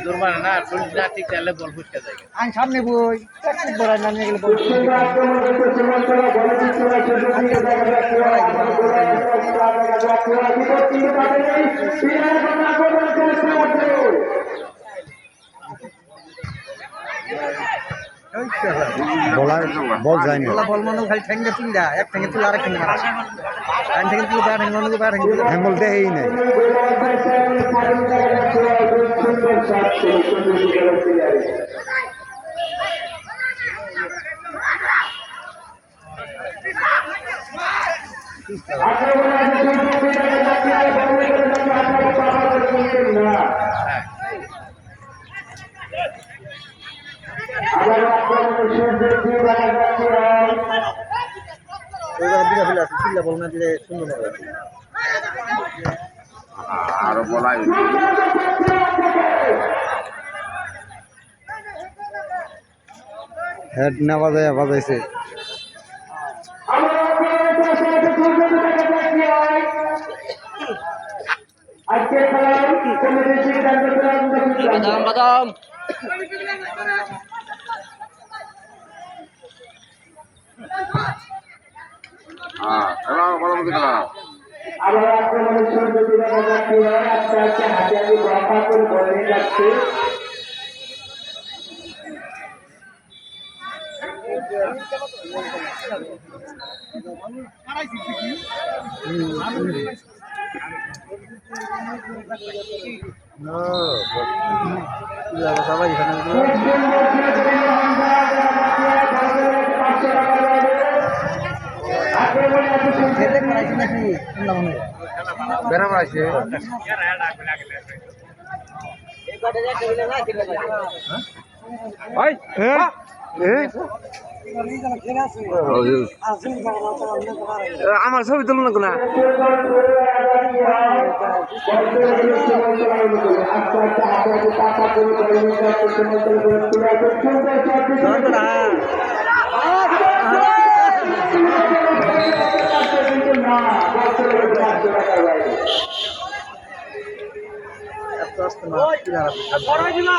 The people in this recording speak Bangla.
দুর্বার না ঠিক চাইলে বল ফুটকে যায় সামনে বই বড় না নিয়ে গেলে বল যায় না বল মনে খালি ঠেঙ্গে তুললা এক ঠেঙ্গে তুলে আরেক ঠেঙ্গে মারা এক ঠেঙ্গে তুলে বা ঠেঙ্গে মনে বা ঠেঙ্গে হ্যাঙ্গল দেই নাই বল না দিলে সুন্দর হবে আরো বলাই হেড না বাজাইছে বাদাম আবার আক্রমণের শুরু যদি যাচ্ছি হয় আস্তে আস্তে হাতে হাতে রফা করে বলে যাচ্ছে সবাই নাকি বেরাম আছে আমার ছবি তুলুন না এত আসতে না